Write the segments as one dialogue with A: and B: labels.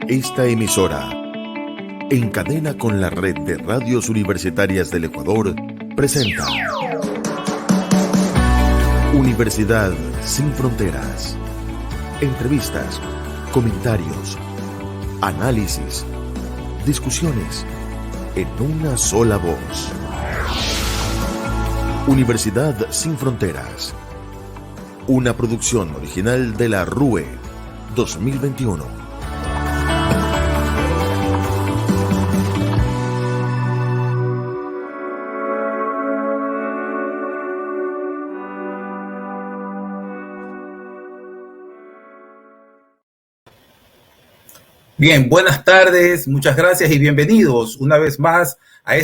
A: Esta emisora, en cadena con la red de radios universitarias del Ecuador, presenta Universidad Sin Fronteras. Entrevistas, comentarios, análisis, discusiones, en una sola voz. Universidad Sin Fronteras. Una producción original de la RUE 2021.
B: Bien, buenas tardes, muchas gracias y bienvenidos una vez más a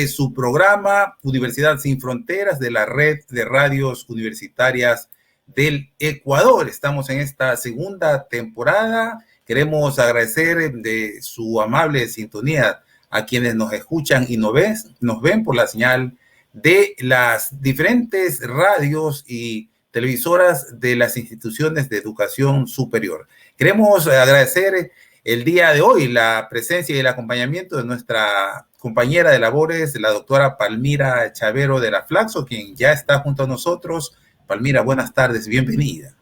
B: su programa Universidad Sin Fronteras de la Red de Radios Universitarias del Ecuador. Estamos en esta segunda temporada. Queremos agradecer de su amable sintonía a quienes nos escuchan y nos ven por la señal de las diferentes radios y televisoras de las instituciones de educación superior. Queremos agradecer el día de hoy la presencia y el acompañamiento de nuestra compañera de labores, la doctora Palmira Chavero de la Flaxo, quien ya está junto a nosotros. Palmira, buenas tardes, bienvenida.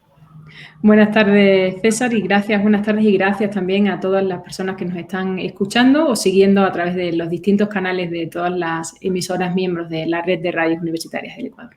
C: Buenas tardes, César, y buenas tardes y gracias también a todas las personas que nos están escuchando o siguiendo a través de los distintos canales de todas las emisoras miembros de la red de radios universitarias del Ecuador.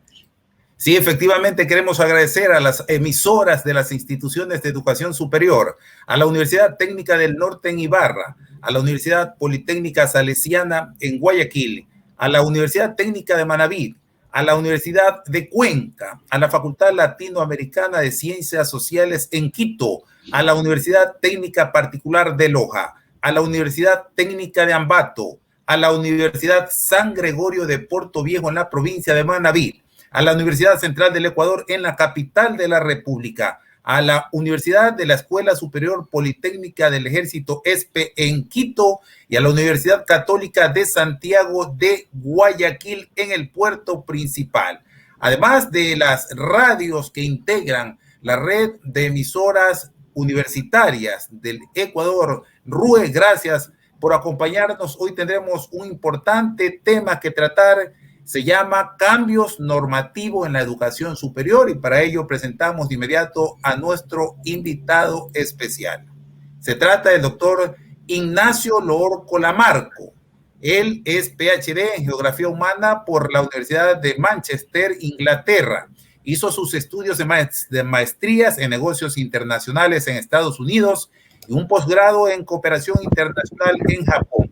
B: Sí, efectivamente queremos agradecer a las emisoras de las instituciones de educación superior, a la Universidad Técnica del Norte en Ibarra, a la Universidad Politécnica Salesiana en Guayaquil, a la Universidad Técnica de Manabí, a la Universidad de Cuenca, a la Facultad Latinoamericana de Ciencias Sociales en Quito, a la Universidad Técnica Particular de Loja, a la Universidad Técnica de Ambato, a la Universidad San Gregorio de Puerto Viejo en la provincia de Manabí, a la Universidad Central del Ecuador en la capital de la República, a la Universidad de la Escuela Superior Politécnica del Ejército ESPE en Quito y a la Universidad Católica de Santiago de Guayaquil en el puerto principal. Además de las radios que integran la red de emisoras universitarias del Ecuador, RUE, gracias por acompañarnos. Hoy tendremos un importante tema que tratar. Se llama Cambios Normativos en la Educación Superior y para ello presentamos de inmediato a nuestro invitado especial. Se trata del doctor Ignacio Loor Colamarco. Él es PhD en Geografía Humana por la Universidad de Manchester, Inglaterra. Hizo sus estudios de maestrías en negocios internacionales en Estados Unidos y un posgrado en cooperación internacional en Japón.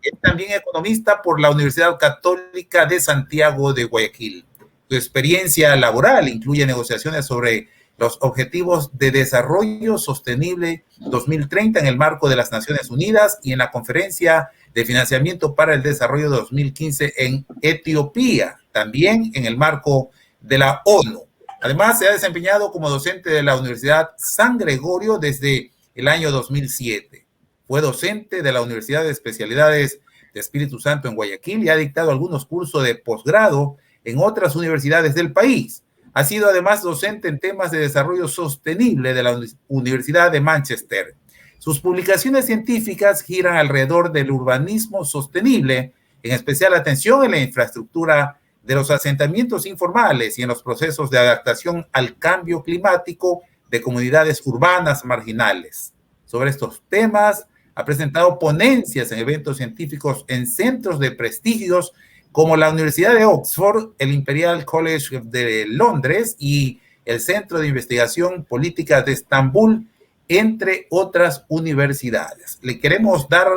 B: Es también economista por la Universidad Católica de Santiago de Guayaquil. Su experiencia laboral incluye negociaciones sobre los Objetivos de Desarrollo Sostenible 2030 en el marco de las Naciones Unidas y en la Conferencia de Financiamiento para el Desarrollo de 2015 en Etiopía, también en el marco de la ONU. Además, se ha desempeñado como docente de la Universidad San Gregorio desde el año 2007. Fue docente de la Universidad de Especialidades de Espíritu Santo en Guayaquil y ha dictado algunos cursos de posgrado en otras universidades del país. Ha sido además docente en temas de desarrollo sostenible de la Universidad de Manchester. Sus publicaciones científicas giran alrededor del urbanismo sostenible, en especial atención en la infraestructura de los asentamientos informales y en los procesos de adaptación al cambio climático de comunidades urbanas marginales. Sobre estos temas, ha presentado ponencias en eventos científicos en centros de prestigios como la Universidad de Oxford, el Imperial College de Londres y el Centro de Investigación Política de Estambul, entre otras universidades. Le queremos dar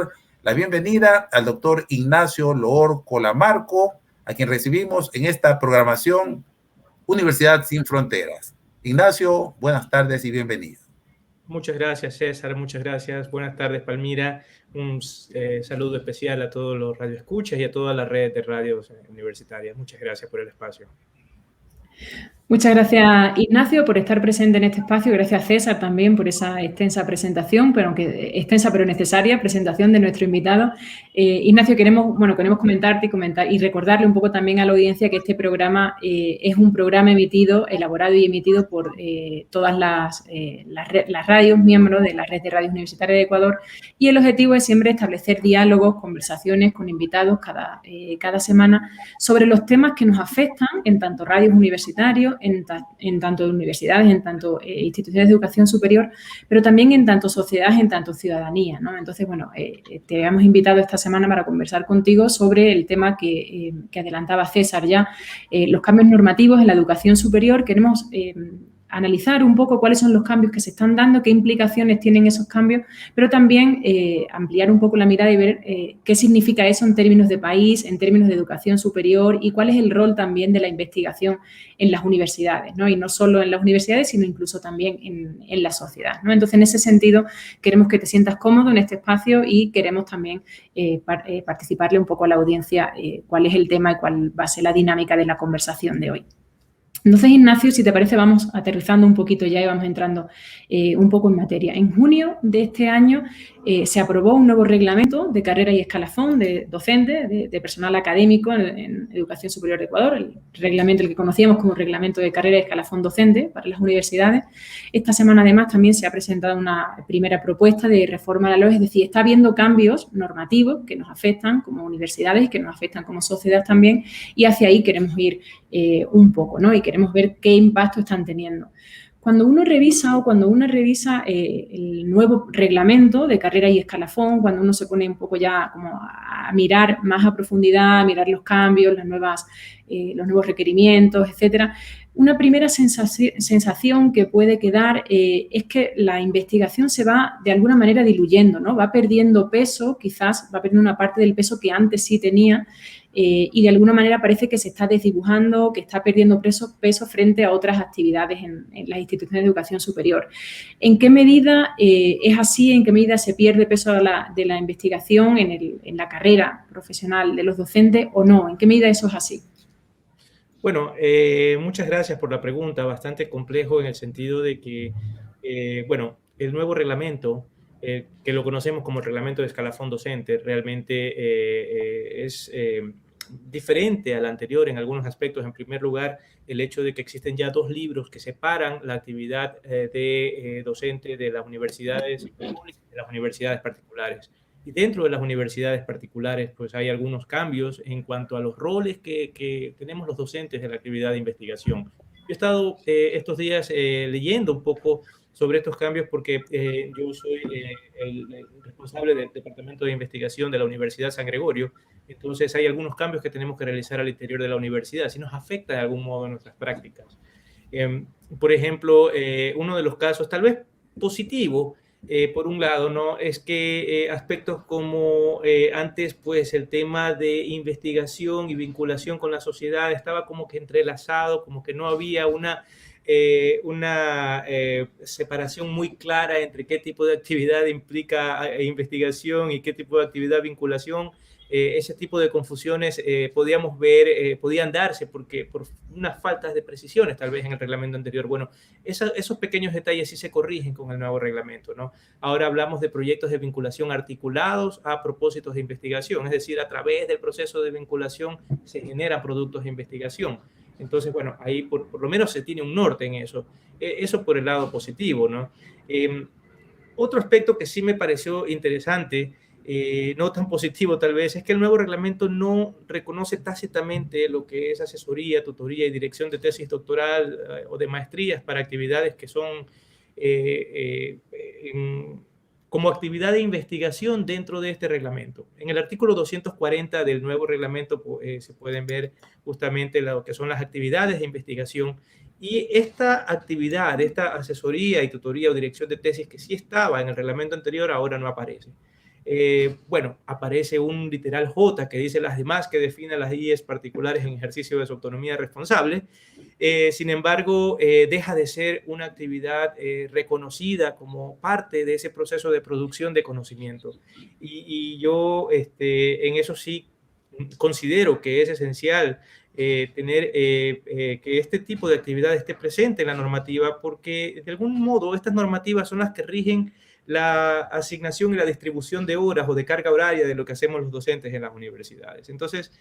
B: la bienvenida al doctor Ignacio Loor Colamarco, a quien recibimos en esta programación Universidad Sin Fronteras. Ignacio, buenas tardes y bienvenido.
D: Muchas gracias, César. Muchas gracias. Buenas tardes, Palmira. Un saludo especial a todos los radioescuchas y a toda la red de radios universitarias. Muchas gracias por el espacio.
C: Muchas gracias, Ignacio, por estar presente en este espacio. Gracias, César, también por esa extensa presentación, pero aunque extensa pero necesaria, presentación de nuestro invitado. Ignacio, queremos comentarte y recordarle un poco también a la audiencia que este programa es un programa elaborado y emitido por todas las radios miembros de la Red de Radios Universitarias de Ecuador, y el objetivo es siempre establecer diálogos, conversaciones con invitados cada semana sobre los temas que nos afectan en tanto radios universitarios, en tanto universidades, en tanto instituciones de educación superior, pero también en tanto sociedad, en tanto ciudadanía, ¿no? Entonces, bueno, te hemos invitado esta semana para conversar contigo sobre el tema que adelantaba César ya, los cambios normativos en la educación superior. Queremos analizar un poco cuáles son los cambios que se están dando, qué implicaciones tienen esos cambios, pero también ampliar un poco la mirada y ver qué significa eso en términos de país, en términos de educación superior, y cuál es el rol también de la investigación en las universidades, ¿no? Y no solo en las universidades, sino incluso también en la sociedad, ¿no? Entonces, en ese sentido, queremos que te sientas cómodo en este espacio y queremos también participarle un poco a la audiencia cuál es el tema y cuál va a ser la dinámica de la conversación de hoy. Entonces, Ignacio, si te parece, vamos aterrizando un poquito ya y vamos entrando un poco en materia. En junio de este año se aprobó un nuevo reglamento de carrera y escalafón de docentes, de personal académico en Educación Superior de Ecuador, el reglamento, el que conocíamos como reglamento de carrera y escalafón docente para las universidades. Esta semana, además, también se ha presentado una primera propuesta de reforma de la LOE, es decir, está habiendo cambios normativos que nos afectan como universidades y que nos afectan como sociedad también, y hacia ahí queremos ir un poco, ¿no? Y queremos ver qué impacto están teniendo. Cuando uno revisa el nuevo reglamento de carrera y escalafón, cuando uno se pone un poco ya como a mirar más a profundidad, a mirar los cambios, los nuevos requerimientos, etcétera, una primera sensación que puede quedar es que la investigación se va de alguna manera diluyendo, ¿no? Va perdiendo peso, quizás va perdiendo una parte del peso que antes sí tenía, y de alguna manera parece que se está desdibujando, que está perdiendo peso frente a otras actividades en las instituciones de educación superior. ¿En qué medida es así? ¿En qué medida se pierde peso de la investigación en la carrera profesional de los docentes o no? ¿En qué medida eso es así?
D: Bueno, muchas gracias por la pregunta, bastante complejo en el sentido de que, bueno, el nuevo reglamento, que lo conocemos como el reglamento de escalafón docente, realmente es diferente al anterior en algunos aspectos. En primer lugar, el hecho de que existen ya 2 libros que separan la actividad de docente de las universidades públicas y de las universidades particulares. Y dentro de las universidades particulares, pues hay algunos cambios en cuanto a los roles que tenemos los docentes en la actividad de investigación. Yo he estado estos días leyendo un poco sobre estos cambios porque yo soy el responsable del Departamento de Investigación de la Universidad San Gregorio. Entonces hay algunos cambios que tenemos que realizar al interior de la universidad, si nos afecta de algún modo en nuestras prácticas. Por ejemplo, uno de los casos tal vez positivo, por un lado, ¿no? Es que aspectos como antes, pues el tema de investigación y vinculación con la sociedad estaba como que entrelazado, como que no había una separación muy clara entre qué tipo de actividad implica investigación y qué tipo de actividad vinculación. Ese tipo de confusiones podíamos ver, podían darse por unas faltas de precisiones tal vez en el reglamento anterior. Bueno, esos pequeños detalles sí se corrigen con el nuevo reglamento, ¿no? Ahora hablamos de proyectos de vinculación articulados a propósitos de investigación, es decir, a través del proceso de vinculación se generan productos de investigación. Entonces, bueno, ahí por lo menos se tiene un norte en eso. Eso por el lado positivo, ¿no? Otro aspecto que sí me pareció interesante, no tan positivo tal vez, es que el nuevo reglamento no reconoce tácitamente lo que es asesoría, tutoría y dirección de tesis doctoral o de maestrías para actividades que son como actividad de investigación dentro de este reglamento. En el artículo 240 del nuevo reglamento se pueden ver justamente lo que son las actividades de investigación, y esta actividad, esta asesoría y tutoría o dirección de tesis que sí estaba en el reglamento anterior, ahora no aparece. Bueno, aparece un literal J que dice las demás que definen las IES particulares en ejercicio de su autonomía responsable. Sin embargo, deja de ser una actividad reconocida como parte de ese proceso de producción de conocimiento. Y yo en eso sí considero que es esencial tener que este tipo de actividad esté presente en la normativa, porque de algún modo estas normativas son las que rigen la asignación y la distribución de horas o de carga horaria de lo que hacemos los docentes en las universidades. Entonces,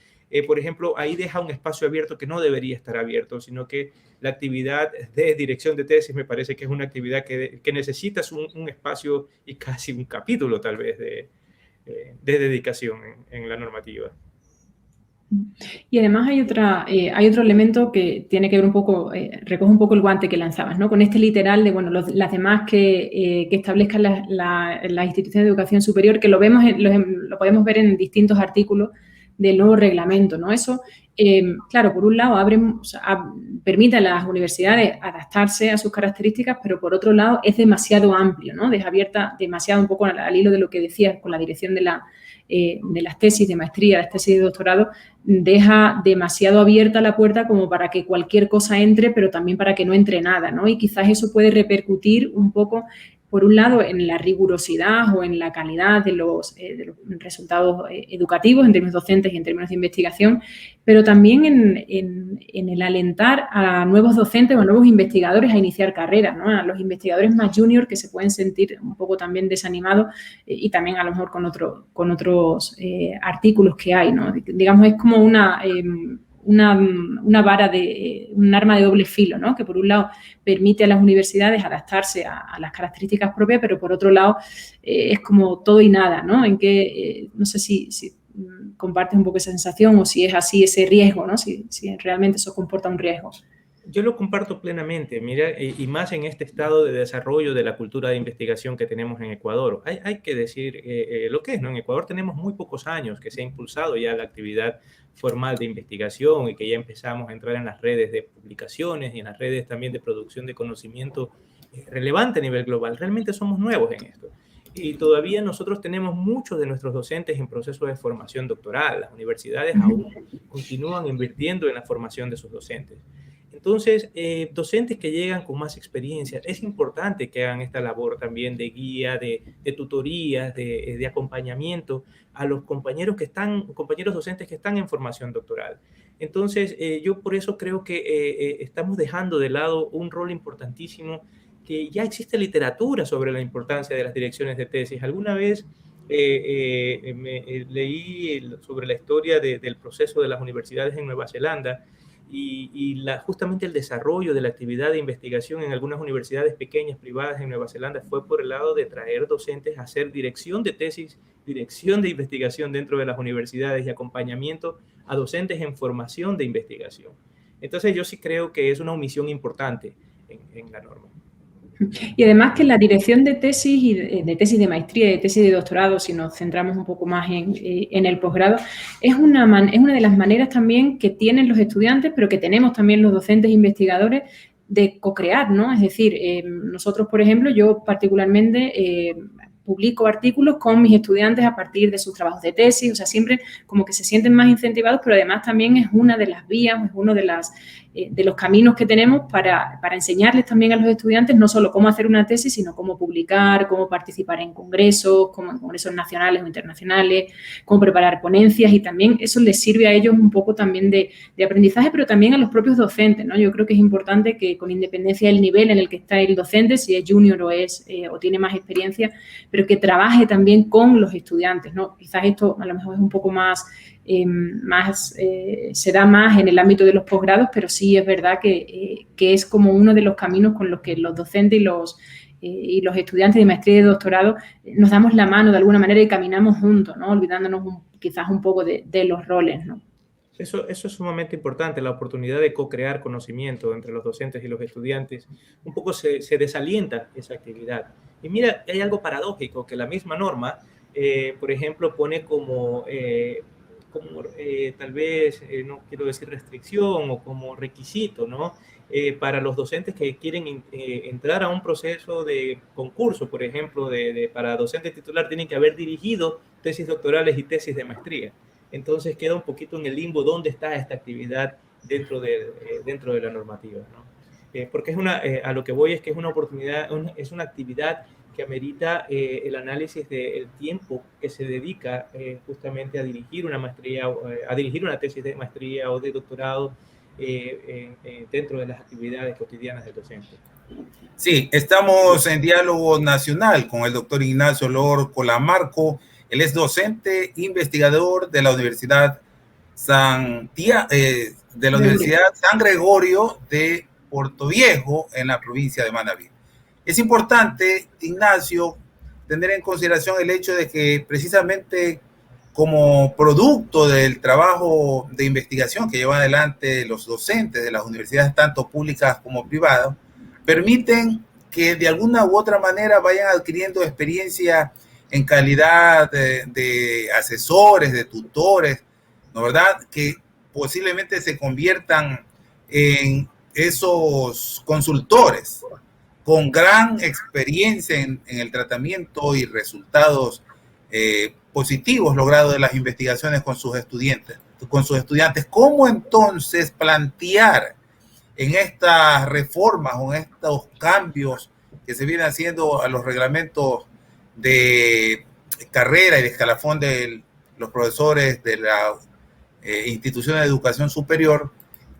D: por ejemplo, ahí deja un espacio abierto que no debería estar abierto, sino que la actividad de dirección de tesis me parece que es una actividad que necesitas un espacio y casi un capítulo tal vez de dedicación en la normativa.
C: Y además hay otro elemento que tiene que ver un poco, recoge un poco el guante que lanzabas, ¿no? Con este literal de, bueno, las demás que establezcan las instituciones de educación superior, que lo podemos ver en distintos artículos del nuevo reglamento, ¿no? Eso, claro, por un lado permite a las universidades adaptarse a sus características, pero por otro lado es demasiado amplio, ¿no? Deja abierta demasiado un poco al hilo de lo que decías con la dirección de las tesis de maestría, las tesis de doctorado, deja demasiado abierta la puerta como para que cualquier cosa entre, pero también para que no entre nada, ¿no? Y quizás eso puede repercutir un poco, por un lado, en la rigurosidad o en la calidad de los resultados educativos en términos docentes y en términos de investigación, pero también en el alentar a nuevos docentes o a nuevos investigadores a iniciar carreras, ¿no? A los investigadores más junior que se pueden sentir un poco también desanimados y también a lo mejor con otros artículos que hay, ¿no? Digamos, es como un arma de doble filo, ¿no? Que por un lado permite a las universidades adaptarse a las características propias, pero por otro lado es como todo y nada, ¿no? En que no sé si compartes un poco esa sensación o si es así ese riesgo, ¿no? Si realmente eso comporta un riesgo.
D: Yo lo comparto plenamente, mira, y más en este estado de desarrollo de la cultura de investigación que tenemos en Ecuador. Hay que decir lo que es, ¿no? En Ecuador tenemos muy pocos años que se ha impulsado ya la actividad formal de investigación y que ya empezamos a entrar en las redes de publicaciones y en las redes también de producción de conocimiento relevante a nivel global. Realmente somos nuevos en esto. Y todavía nosotros tenemos muchos de nuestros docentes en proceso de formación doctoral. Las universidades aún continúan invirtiendo en la formación de sus docentes. Entonces, docentes que llegan con más experiencia, es importante que hagan esta labor también de guía, de tutorías, de acompañamiento a los compañeros docentes que están en formación doctoral. Entonces, yo por eso creo que estamos dejando de lado un rol importantísimo, que ya existe literatura sobre la importancia de las direcciones de tesis. Alguna vez leí sobre la historia del proceso de las universidades en Nueva Zelanda y justamente el desarrollo de la actividad de investigación en algunas universidades pequeñas privadas en Nueva Zelanda fue por el lado de traer docentes a hacer dirección de tesis, dirección de investigación dentro de las universidades y acompañamiento a docentes en formación de investigación. Entonces yo sí creo que es una omisión importante en la norma.
C: Y además que la dirección de tesis y de tesis de maestría y de tesis de doctorado, si nos centramos un poco más en el posgrado, es una de las maneras también que tienen los estudiantes, pero que tenemos también los docentes e investigadores de co-crear, ¿no? Es decir, nosotros, por ejemplo, yo particularmente publico artículos con mis estudiantes a partir de sus trabajos de tesis, o sea, siempre como que se sienten más incentivados, pero además también es una de las vías, es uno de los caminos que tenemos para enseñarles también a los estudiantes no solo cómo hacer una tesis, sino cómo publicar, cómo participar en congresos, como en congresos nacionales o internacionales, cómo preparar ponencias y también eso les sirve a ellos un poco también de aprendizaje, pero también a los propios docentes, ¿no? Yo creo que es importante que con independencia del nivel en el que está el docente, si es junior o tiene más experiencia, pero que trabaje también con los estudiantes, ¿no? Quizás esto a lo mejor es un poco más se da más en el ámbito de los posgrados, pero sí es verdad que es como uno de los caminos con los que los docentes y los estudiantes de maestría y de doctorado nos damos la mano de alguna manera y caminamos juntos, ¿no? Olvidándonos quizás un poco de los roles, ¿no?
D: Eso es sumamente importante, la oportunidad de co-crear conocimiento entre los docentes y los estudiantes. Un poco se desalienta esa actividad. Y mira, hay algo paradójico, que la misma norma, por ejemplo, pone como tal vez, no quiero decir restricción o como requisito, ¿no? Para los docentes que quieren entrar a un proceso de concurso, por ejemplo, para docente titular, tienen que haber dirigido tesis doctorales y tesis de maestría. Entonces queda un poquito en el limbo dónde está esta actividad dentro de la normativa, ¿no? porque es a lo que voy es que es una oportunidad, es una actividad que amerita el análisis del tiempo que se dedica justamente a dirigir una maestría, a dirigir una tesis de maestría o de doctorado dentro de las actividades cotidianas del docente.
B: Sí, estamos en diálogo nacional con el doctor Ignacio Lor Colamarco. Él es docente investigador de la Universidad San Gregorio de Portoviejo en la provincia de Manabí. Es importante, Ignacio, tener en consideración el hecho de que precisamente como producto del trabajo de investigación que llevan adelante los docentes de las universidades, tanto públicas como privadas, permiten que de alguna u otra manera vayan adquiriendo experiencia en calidad de asesores, de tutores, ¿no es verdad? Que posiblemente se conviertan en esos consultores con gran experiencia en el tratamiento y resultados positivos logrados de las investigaciones con sus estudiantes. ¿Cómo entonces plantear en estas reformas o en estos cambios que se vienen haciendo a los reglamentos de carrera y de escalafón de los profesores de la institución de educación superior,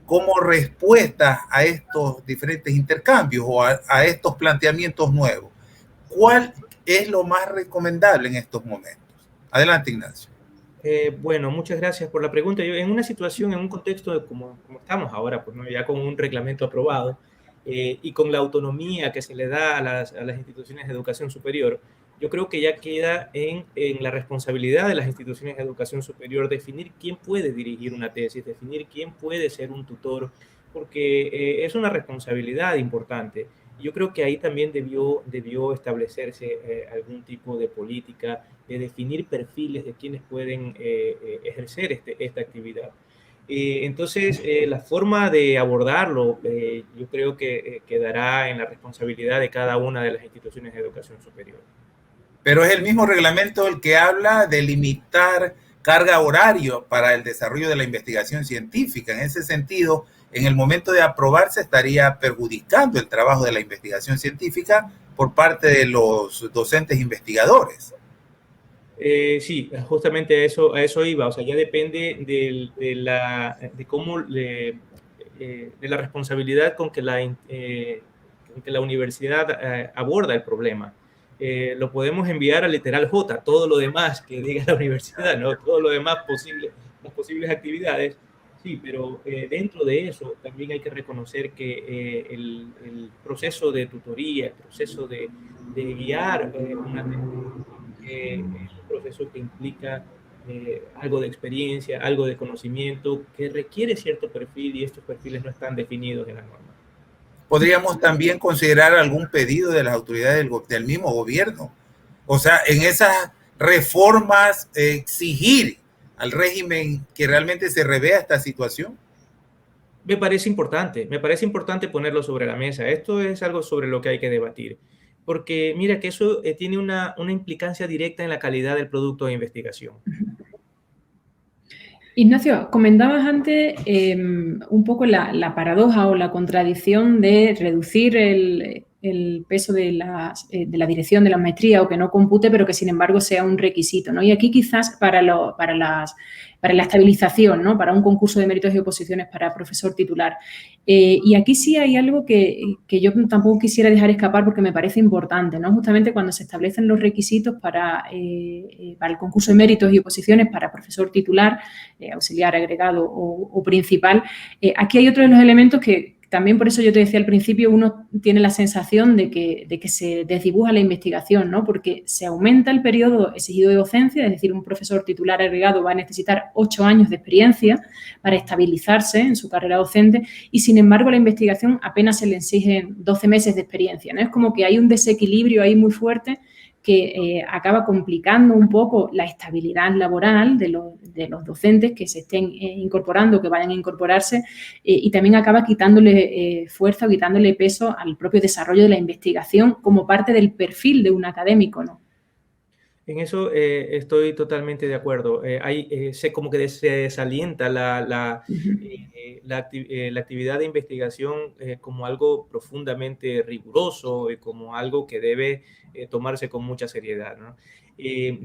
B: como respuesta a estos diferentes intercambios o a estos planteamientos nuevos? ¿Cuál es lo más recomendable en estos momentos? Adelante, Ignacio.
D: Bueno, muchas gracias por la pregunta. Yo, en una situación, en un contexto como estamos ahora, pues, ¿no? Ya con un reglamento aprobado y con la autonomía que se le da a las instituciones de educación superior, yo creo que ya queda en la responsabilidad de las instituciones de educación superior definir quién puede dirigir una tesis, definir quién puede ser un tutor, porque es una responsabilidad importante. Yo creo que ahí también debió establecerse algún tipo de política de definir perfiles de quienes pueden ejercer esta actividad. Entonces, la forma de abordarlo, yo creo que quedará en la responsabilidad de cada una de las instituciones de educación superior.
B: Pero es el mismo reglamento el que habla de limitar carga horaria para el desarrollo de la investigación científica. En ese sentido, en el momento de aprobarse estaría perjudicando el trabajo de la investigación científica por parte de los docentes investigadores.
D: Sí, justamente a eso iba. O sea, ya depende de la responsabilidad con que la universidad aborda el problema. Lo podemos enviar a literal J, todo lo demás que diga la universidad, ¿no? Todo lo demás las posibles actividades. Sí, pero dentro de eso también hay que reconocer que el proceso de tutoría, el proceso de guiar una es un proceso que implica algo de experiencia, algo de conocimiento, que requiere cierto perfil y estos perfiles no están definidos en la norma.
B: Podríamos también considerar algún pedido de las autoridades del mismo gobierno. O sea, en esas reformas exigir al régimen que realmente se revea esta situación.
D: Me parece importante ponerlo sobre la mesa. Esto es algo sobre lo que hay que debatir, porque mira que eso tiene una implicancia directa en la calidad del producto de investigación.
C: Ignacio, comentabas antes un poco la paradoja o la contradicción de reducir el peso de la dirección de la maestría o que no compute, pero que sin embargo sea un requisito, ¿no? Y aquí quizás para la estabilización, ¿no? Para un concurso de méritos y oposiciones para profesor titular. Y aquí sí hay algo que yo tampoco quisiera dejar escapar porque me parece importante, ¿no? Justamente cuando se establecen los requisitos para el concurso de méritos y oposiciones para profesor titular, auxiliar, agregado o principal, aquí hay otro de los elementos que también por eso yo te decía al principio, uno tiene la sensación de que se desdibuja la investigación, ¿no? Porque se aumenta el periodo exigido de docencia, es decir, un profesor titular agregado va a necesitar 8 años de experiencia para estabilizarse en su carrera docente y, sin embargo, la investigación apenas se le exigen 12 meses de experiencia, ¿no? Es como que hay un desequilibrio ahí muy fuerte que acaba complicando un poco la estabilidad laboral de los docentes que se estén incorporando, que vayan a incorporarse, y también acaba quitándole fuerza o quitándole peso al propio desarrollo de la investigación como parte del perfil de un académico, ¿no?
D: En eso estoy totalmente de acuerdo. Como que se desalienta la actividad de investigación como algo profundamente riguroso y como algo que debe tomarse con mucha seriedad, ¿no?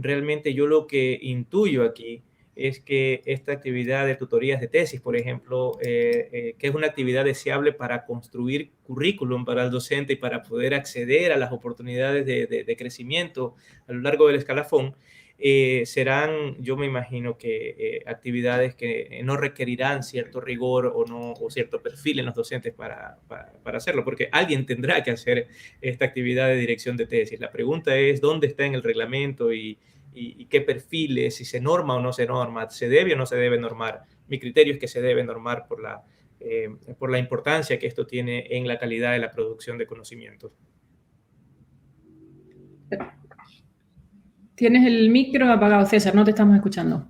D: Realmente yo lo que intuyo aquí es que esta actividad de tutorías de tesis, por ejemplo, que es una actividad deseable para construir currículum para el docente y para poder acceder a las oportunidades de crecimiento a lo largo del escalafón, serán, yo me imagino que actividades que no requerirán cierto rigor o cierto perfil en los docentes para hacerlo, porque alguien tendrá que hacer esta actividad de dirección de tesis. La pregunta es dónde está en el reglamento y qué perfiles, si se norma o no se norma, se debe o no se debe normar. Mi criterio es que se debe normar por la importancia que esto tiene en la calidad de la producción de conocimientos.
C: Tienes el micro apagado, César, no te estamos escuchando.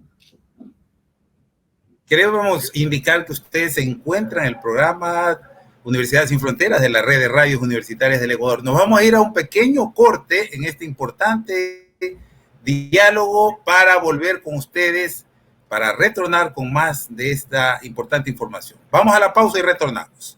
B: Queremos indicar que ustedes se encuentran en el programa Universidades Sin Fronteras de la Red de Radios Universitarias del Ecuador. Nos vamos a ir a un pequeño corte en este importante diálogo para volver con ustedes, para retornar con más de esta importante información. Vamos a la pausa y retornamos.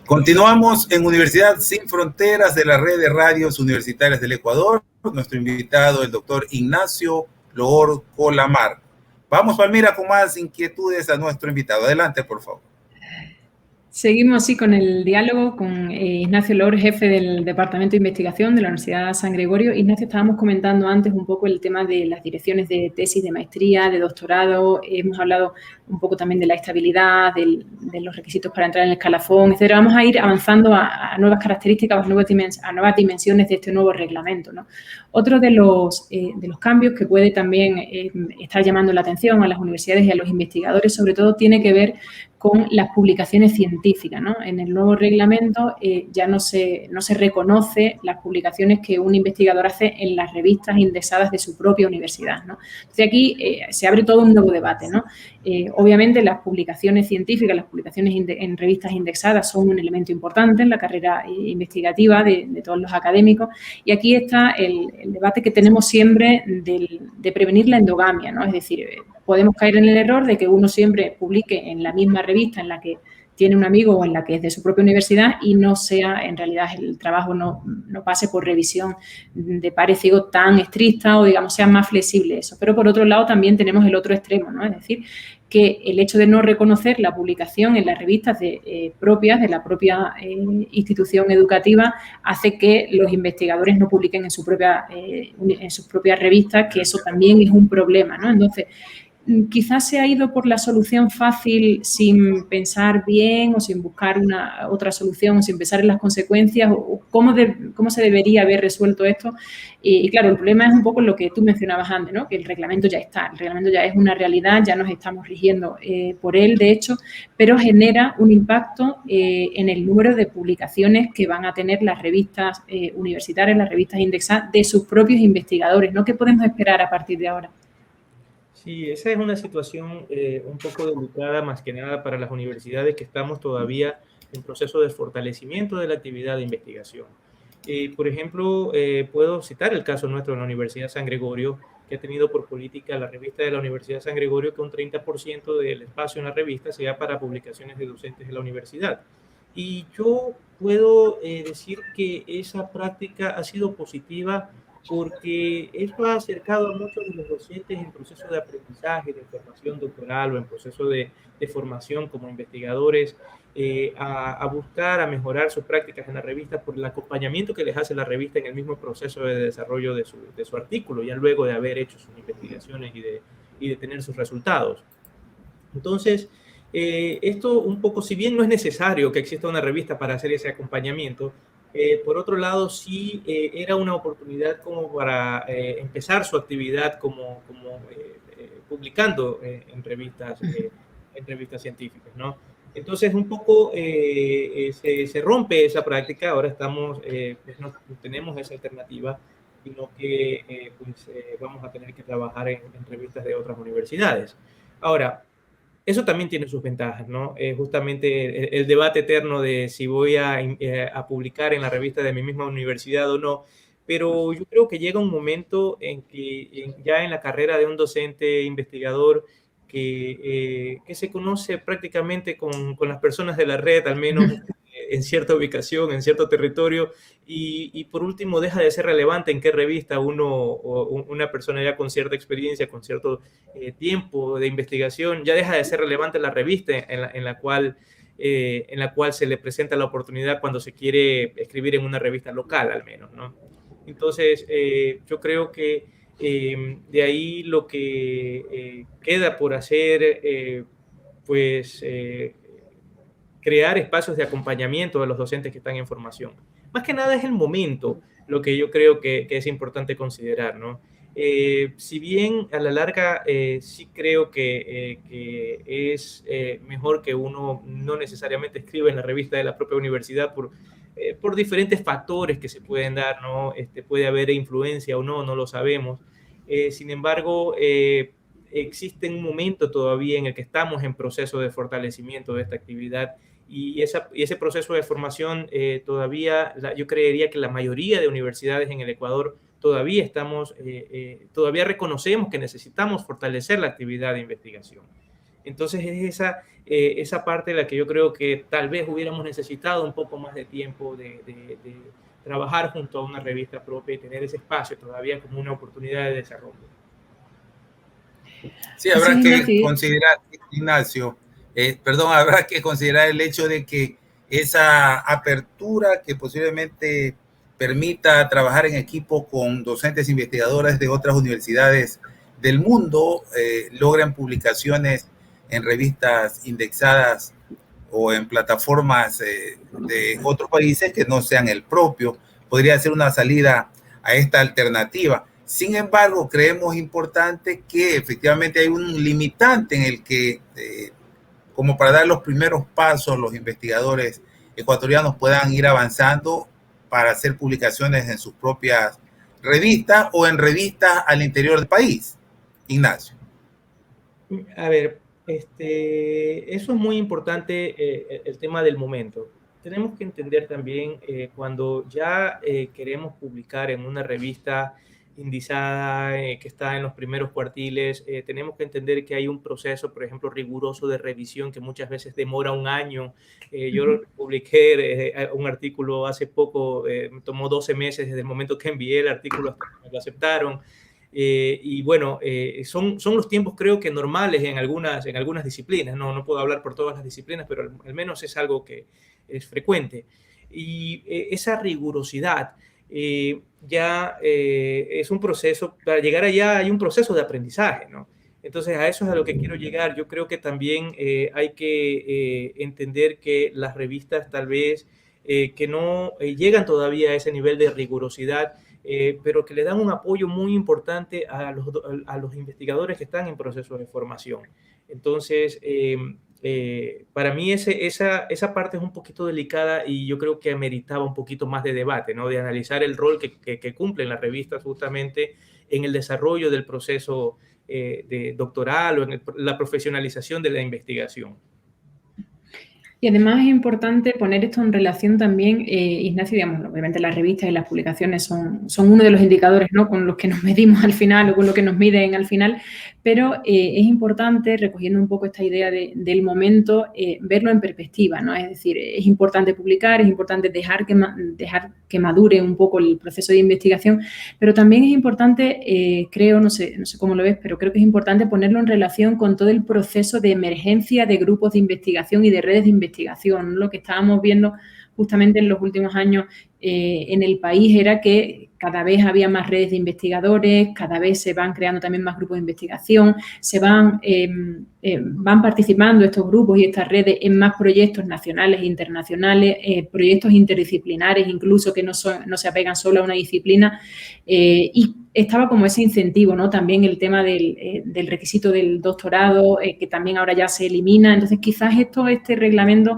B: Continuamos en Universidad Sin Fronteras de la Red de Radios Universitarias del Ecuador. Nuestro invitado, el doctor Ignacio Loor Colamar. Vamos, Palmira, con más inquietudes a nuestro invitado. Adelante, por favor.
C: Seguimos así con el diálogo con Ignacio Loor, jefe del Departamento de Investigación de la Universidad San Gregorio. Ignacio, estábamos comentando antes un poco el tema de las direcciones de tesis, de maestría, de doctorado. Hemos hablado un poco también de la estabilidad, de los requisitos para entrar en el escalafón, etc. Vamos a ir avanzando a nuevas características, a nuevas dimensiones de este nuevo reglamento, ¿no? Otro de los cambios que puede también estar llamando la atención a las universidades y a los investigadores, sobre todo, tiene que ver con las publicaciones científicas, ¿no? En el nuevo reglamento ya no se reconoce las publicaciones que un investigador hace en las revistas indexadas de su propia universidad, ¿no? Entonces aquí se abre todo un nuevo debate, ¿no? Obviamente las publicaciones científicas, las publicaciones en revistas indexadas son un elemento importante en la carrera investigativa de todos los académicos, y aquí está el debate que tenemos siempre de prevenir la endogamia, ¿no? Es decir, podemos caer en el error de que uno siempre publique en la misma revista en la que tiene un amigo o en la que es de su propia universidad y no sea, en realidad, el trabajo no pase por revisión de pares ciegos tan estricta o, digamos, sea más flexible eso. Pero, por otro lado, también tenemos el otro extremo, ¿no? Es decir, que el hecho de no reconocer la publicación en las revistas propias de la propia institución educativa hace que los investigadores no publiquen en sus propias revistas, que eso también es un problema, ¿no? Entonces, quizás se ha ido por la solución fácil sin pensar bien o sin buscar otra solución o sin pensar en las consecuencias o cómo se debería haber resuelto esto. Y claro, el problema es un poco lo que tú mencionabas antes, ¿no? Que el reglamento ya está, el reglamento ya es una realidad, ya nos estamos rigiendo por él, de hecho, pero genera un impacto en el número de publicaciones que van a tener las revistas universitarias, las revistas indexadas de sus propios investigadores, ¿no? ¿Qué podemos esperar a partir de ahora?
D: Sí, esa es una situación un poco delicada, más que nada para las universidades que estamos todavía en proceso de fortalecimiento de la actividad de investigación. Por ejemplo, puedo citar el caso nuestro en la Universidad San Gregorio, que ha tenido por política la revista de la Universidad San Gregorio que un 30% del espacio en la revista sea para publicaciones de docentes de la universidad. Y yo puedo decir que esa práctica ha sido positiva porque eso ha acercado a muchos de los docentes en proceso de aprendizaje, de formación doctoral o en proceso de formación como investigadores, a buscar, a mejorar sus prácticas en la revista por el acompañamiento que les hace la revista en el mismo proceso de desarrollo de su artículo, ya luego de haber hecho sus investigaciones y de tener sus resultados. Entonces, esto un poco, si bien no es necesario que exista una revista para hacer ese acompañamiento, por otro lado, sí era una oportunidad como para empezar su actividad como publicando en revistas científicas, ¿no? Entonces, un poco se rompe esa práctica, ahora estamos, pues no tenemos esa alternativa, sino que vamos a tener que trabajar en revistas de otras universidades. Ahora, eso también tiene sus ventajas, ¿no? Justamente el debate eterno de si voy a publicar en la revista de mi misma universidad o no, pero yo creo que llega un momento en que ya en la carrera de un docente investigador que se conoce prácticamente con las personas de la red, al menos en cierta ubicación, en cierto territorio, y por último deja de ser relevante en qué revista una persona ya con cierta experiencia, con cierto tiempo de investigación, ya deja de ser relevante la revista en la cual se le presenta la oportunidad cuando se quiere escribir en una revista local, al menos, ¿no? Entonces, yo creo que de ahí lo que queda por hacer, crear espacios de acompañamiento de los docentes que están en formación. Más que nada es el momento lo que yo creo que es importante considerar, ¿no? Si bien a la larga sí creo que es mejor que uno no necesariamente escriba en la revista de la propia universidad por diferentes factores que se pueden dar, ¿no? Puede haber influencia o no, no lo sabemos. Sin embargo, existe un momento todavía en el que estamos en proceso de fortalecimiento de esta actividad y ese proceso de formación todavía, yo creería que la mayoría de universidades en el Ecuador todavía todavía reconocemos que necesitamos fortalecer la actividad de investigación. Entonces es esa parte de la que yo creo que tal vez hubiéramos necesitado un poco más de tiempo de trabajar junto a una revista propia y tener ese espacio todavía como una oportunidad de desarrollo.
B: Sí, habrá que considerar, Ignacio, habrá que considerar el hecho de que esa apertura que posiblemente permita trabajar en equipo con docentes investigadores de otras universidades del mundo, logran publicaciones en revistas indexadas o en plataformas de otros países que no sean el propio, podría ser una salida a esta alternativa. Sin embargo, creemos importante que efectivamente hay un limitante en el que, como para dar los primeros pasos, los investigadores ecuatorianos puedan ir avanzando para hacer publicaciones en sus propias revistas o en revistas al interior del país. Ignacio.
D: A ver, eso es muy importante, el tema del momento. Tenemos que entender también cuando ya queremos publicar en una revista indizada que está en los primeros cuartiles, tenemos que entender que hay un proceso, por ejemplo, riguroso de revisión que muchas veces demora un año. Yo publiqué un artículo hace poco, me tomó 12 meses desde el momento que envié el artículo hasta que me lo aceptaron. Y bueno, son los tiempos creo que normales en algunas disciplinas, no puedo hablar por todas las disciplinas, pero al menos es algo que es frecuente. Y esa rigurosidad ya es un proceso, para llegar allá hay un proceso de aprendizaje, ¿no? Entonces a eso es a lo que quiero llegar. Yo creo que también hay que entender que las revistas tal vez que no llegan todavía a ese nivel de rigurosidad, pero que le dan un apoyo muy importante a los investigadores que están en proceso de formación. Entonces, para mí esa parte es un poquito delicada y yo creo que ameritaba un poquito más de debate, ¿no? De analizar el rol que cumplen las revistas justamente en el desarrollo del proceso de doctoral o en la profesionalización de la investigación.
C: Y además es importante poner esto en relación también, Ignacio, digamos, obviamente las revistas y las publicaciones son uno de los indicadores, ¿no?, con los que nos medimos al final o con lo que nos miden al final, pero es importante, recogiendo un poco esta idea del momento, verlo en perspectiva, ¿no? Es decir, es importante publicar, es importante dejar que madure un poco el proceso de investigación, pero también es importante, creo, no sé cómo lo ves, pero creo que es importante ponerlo en relación con todo el proceso de emergencia de grupos de investigación y de redes de investigación. Lo que estábamos viendo justamente en los últimos años en el país era que cada vez había más redes de investigadores, cada vez se van creando también más grupos de investigación, van participando estos grupos y estas redes en más proyectos nacionales e internacionales, proyectos interdisciplinares incluso que no se apegan solo a una disciplina, y estaba como ese incentivo, ¿no? También el tema del requisito del doctorado, que también ahora ya se elimina. Entonces, quizás este reglamento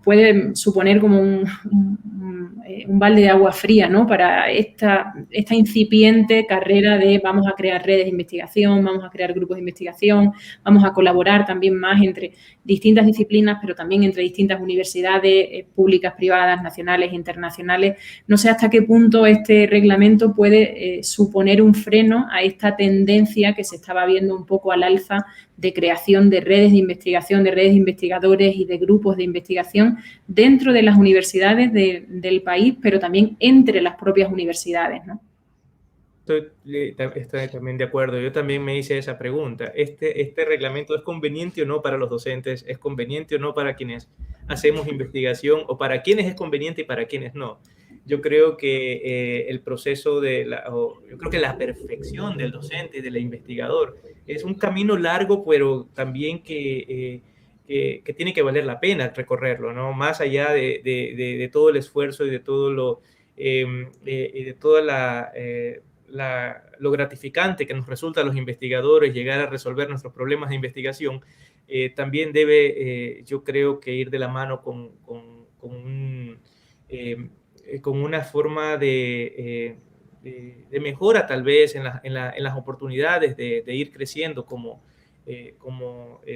C: puede suponer como un balde de agua fría, ¿no?, para esta incipiente carrera de vamos a crear redes de investigación, vamos a crear grupos de investigación, vamos a colaborar también más entre distintas disciplinas, pero también entre distintas universidades públicas, privadas, nacionales e internacionales. No sé hasta qué punto este reglamento puede suponer un freno a esta tendencia que se estaba viendo un poco al alza de creación de redes de investigación, de redes de investigadores y de grupos de investigación dentro de las universidades del país, pero también entre las propias universidades, ¿no?
D: Estoy también de acuerdo. Yo también me hice esa pregunta. ¿Este reglamento es conveniente o no para los docentes? ¿Es conveniente o no para quienes hacemos investigación? ¿O para quienes es conveniente y para quienes no? Yo creo que el proceso yo creo que la perfección del docente y del investigador es un camino largo, pero también que tiene que valer la pena recorrerlo, ¿no? Más allá de todo el esfuerzo y de todo de toda lo gratificante que nos resulta a los investigadores llegar a resolver nuestros problemas de investigación, también debe, yo creo, que ir de la mano con una forma de mejora tal vez en las oportunidades de ir creciendo como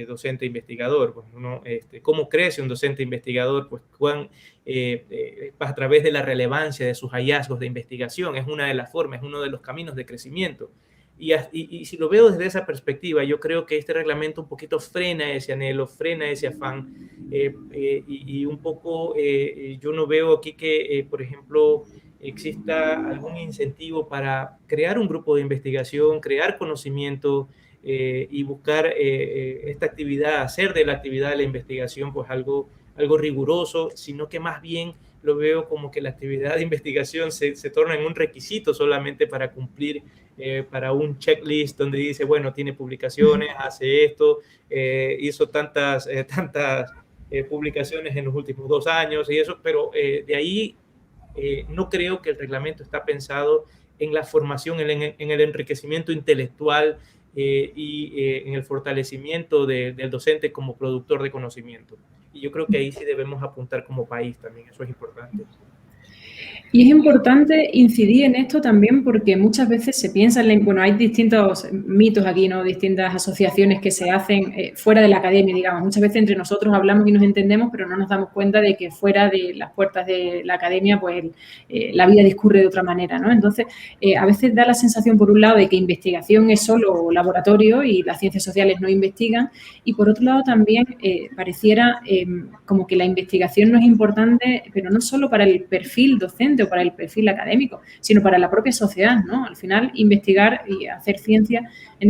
D: docente investigador. Pues, ¿no? ¿Cómo crece un docente investigador? Pues a través de la relevancia de sus hallazgos de investigación. Es una de las formas, es uno de los caminos de crecimiento. Y si lo veo desde esa perspectiva, yo creo que este reglamento un poquito frena ese anhelo, frena ese afán, y un poco yo no veo aquí que, por ejemplo, exista algún incentivo para crear un grupo de investigación, crear conocimiento, y buscar esta actividad, hacer de la actividad de la investigación pues algo riguroso, sino que más bien lo veo como que la actividad de investigación se torna en un requisito solamente para cumplir, para un checklist donde dice, bueno, tiene publicaciones, hace esto, hizo tantas publicaciones en los últimos 2 años y eso, pero de ahí no creo que el reglamento está pensado en la formación, en el enriquecimiento intelectual, y en el fortalecimiento del docente como productor de conocimiento. Y yo creo que ahí sí debemos apuntar como país también, eso es importante.
C: Y es importante incidir en esto también porque muchas veces se piensa bueno, hay distintos mitos aquí, ¿no? Distintas asociaciones que se hacen fuera de la academia, digamos. Muchas veces entre nosotros hablamos y nos entendemos, pero no nos damos cuenta de que fuera de las puertas de la academia, pues la vida discurre de otra manera, ¿no? Entonces, a veces da la sensación, por un lado, de que investigación es solo laboratorio y las ciencias sociales no investigan, y por otro lado también pareciera como que la investigación no es importante, pero no solo para el perfil docente o para el perfil académico, sino para la propia sociedad, ¿no? Al final, investigar y hacer ciencia, en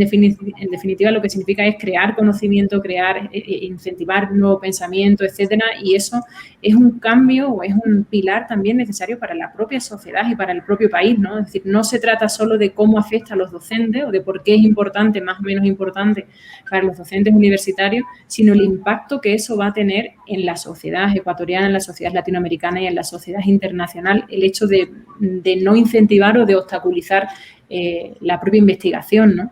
C: definitiva, lo que significa es crear conocimiento, incentivar nuevo pensamiento, etcétera, y eso es un cambio o es un pilar también necesario para la propia sociedad y para el propio país, ¿no? Es decir, no se trata solo de cómo afecta a los docentes o de por qué es importante, más o menos importante para los docentes universitarios, sino el impacto que eso va a tener en la sociedad ecuatoriana, en la sociedad latinoamericana y en la sociedad internacional, el hecho de no incentivar o de obstaculizar la propia investigación, ¿no?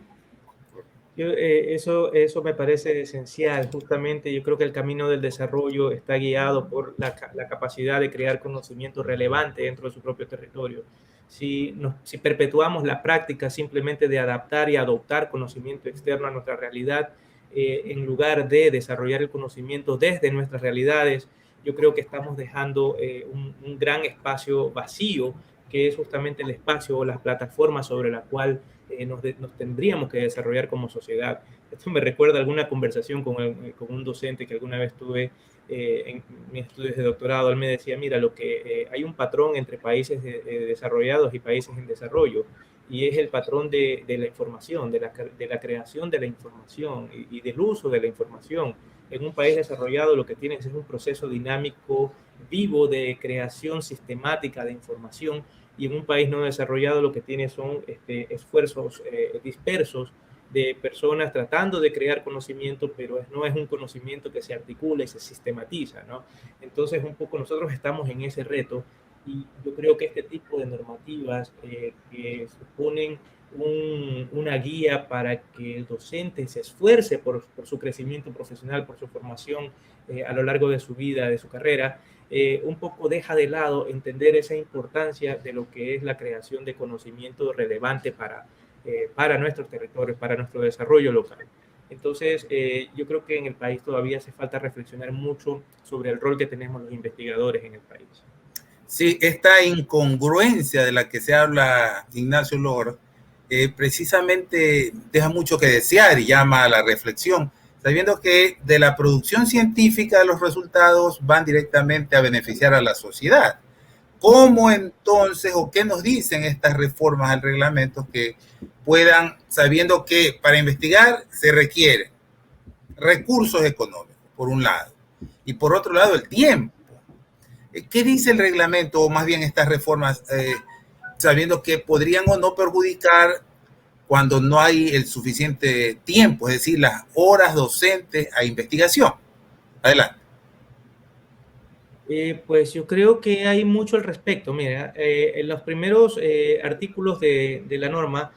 D: Eso me parece esencial. Justamente yo creo que el camino del desarrollo está guiado por la capacidad de crear conocimiento relevante dentro de su propio territorio. Si perpetuamos la práctica simplemente de adaptar y adoptar conocimiento externo a nuestra realidad, en lugar de desarrollar el conocimiento desde nuestras realidades, yo creo que estamos dejando un gran espacio vacío, que es justamente el espacio o las plataformas sobre la cual nos tendríamos que desarrollar como sociedad. Esto me recuerda alguna conversación con un docente que alguna vez tuve en mis estudios de doctorado. Él me decía, mira, hay un patrón entre países desarrollados y países en desarrollo, y es el patrón de la información, de la creación de la información y del uso de la información. En un país desarrollado lo que tienes es un proceso dinámico, vivo, de creación sistemática de información, y en un país no desarrollado lo que tiene son esfuerzos dispersos de personas tratando de crear conocimiento, pero no es un conocimiento que se articula y se sistematiza, ¿no? Entonces, un poco nosotros estamos en ese reto, y yo creo que este tipo de normativas que suponen una guía para que el docente se esfuerce por su crecimiento profesional, por su formación a lo largo de su vida, de su carrera, un poco deja de lado entender esa importancia de lo que es la creación de conocimiento relevante para nuestros territorios, para nuestro desarrollo local. Entonces, yo creo que en el país todavía hace falta reflexionar mucho sobre el rol que tenemos los investigadores en el país.
B: Sí, esta incongruencia de la que se habla Ignacio Lor, precisamente deja mucho que desear y llama a la reflexión, sabiendo que de la producción científica los resultados van directamente a beneficiar a la sociedad. ¿Cómo entonces, o qué nos dicen estas reformas al reglamento que puedan, sabiendo que para investigar se requieren recursos económicos, por un lado, y por otro lado el tiempo? ¿Qué dice el reglamento, o más bien estas reformas, sabiendo que podrían o no perjudicar cuando no hay el suficiente tiempo, es decir, las horas docentes a investigación? Adelante.
D: Pues yo creo que hay mucho al respecto. Mira, en los primeros artículos de la norma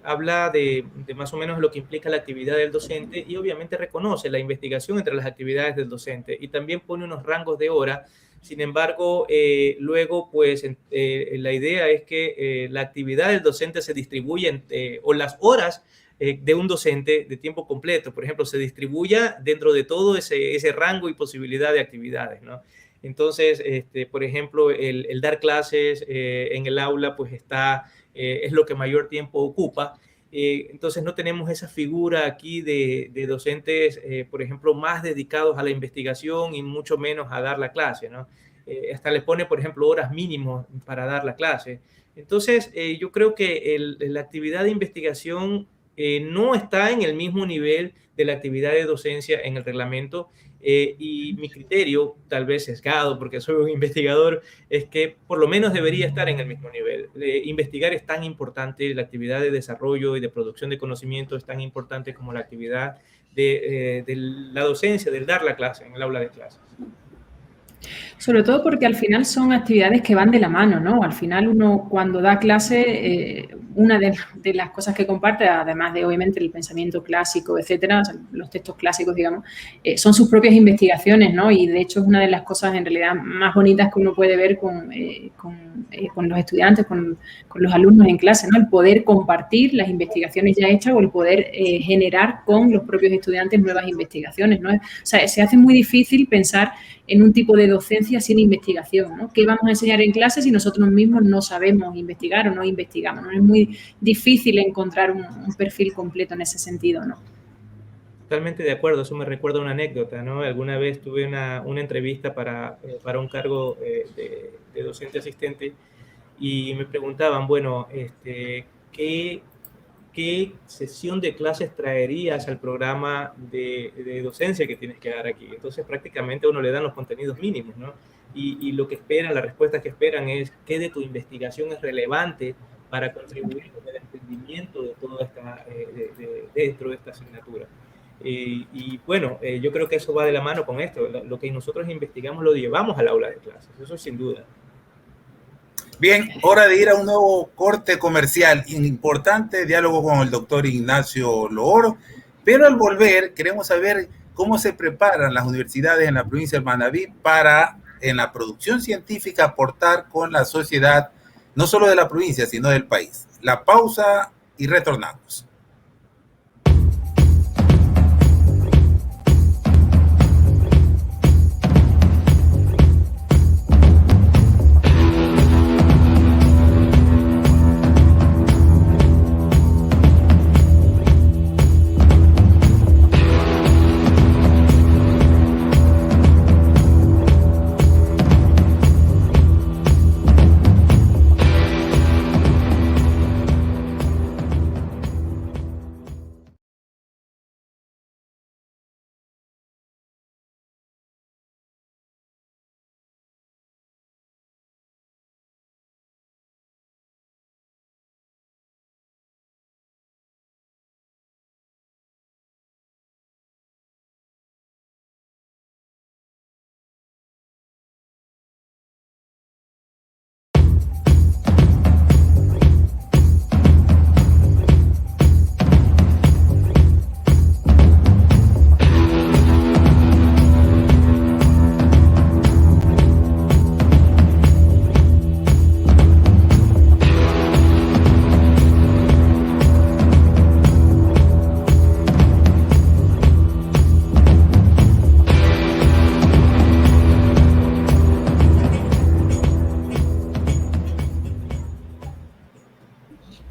D: habla de más o menos lo que implica la actividad del docente, y obviamente reconoce la investigación entre las actividades del docente, y también pone unos rangos de hora. Sin embargo, luego, pues, la idea es que la actividad del docente se distribuye, o las horas de un docente de tiempo completo, por ejemplo, se distribuya dentro de todo ese rango y posibilidad de actividades, ¿no? Entonces, por ejemplo, el dar clases en el aula, pues es lo que mayor tiempo ocupa. Entonces no tenemos esa figura aquí de docentes, por ejemplo, más dedicados a la investigación y mucho menos a dar la clase, ¿no? Hasta les pone, por ejemplo, horas mínimas para dar la clase. Entonces, yo creo que la actividad de investigación no está en el mismo nivel de la actividad de docencia en el reglamento, y mi criterio, tal vez sesgado porque soy un investigador, es que por lo menos debería estar en el mismo nivel. Investigar es tan importante, la actividad de desarrollo y de producción de conocimiento es tan importante como la actividad de la docencia, del dar la clase en el aula de clases.
C: Sobre todo porque al final son actividades que van de la mano, ¿no? Al final uno cuando da clase, una de las cosas que comparte, además de obviamente el pensamiento clásico, etcétera, o sea, los textos clásicos, digamos, son sus propias investigaciones, ¿no? Y de hecho es una de las cosas en realidad más bonitas que uno puede ver con los estudiantes, con los alumnos en clase, ¿no? El poder compartir las investigaciones ya hechas, o el poder generar con los propios estudiantes nuevas investigaciones, ¿no? O sea, se hace muy difícil pensar en un tipo de docencia sin investigación, ¿no? ¿Qué vamos a enseñar en clase si nosotros mismos no sabemos investigar o no investigamos, ¿no? Es muy difícil encontrar un perfil completo en ese sentido, ¿no?
D: Totalmente de acuerdo, eso me recuerda una anécdota, ¿no? Alguna vez tuve una entrevista para un cargo de docente asistente, y me preguntaban, bueno, ¿qué sesión de clases traerías al programa de docencia que tienes que dar aquí? Entonces prácticamente a uno le dan los contenidos mínimos, ¿no? Y lo que esperan, la respuesta que esperan es qué de tu investigación es relevante para contribuir con el entendimiento de toda esta, dentro de esta asignatura. Y bueno, yo creo que eso va de la mano con esto. Lo que nosotros investigamos lo llevamos al aula de clases, eso sin duda.
B: Bien, hora de ir a un nuevo corte comercial. Importante diálogo con el doctor Ignacio Loor, pero al volver queremos saber cómo se preparan las universidades en la provincia de Manabí para, en la producción científica, aportar con la sociedad, no solo de la provincia, sino del país. La pausa y retornamos.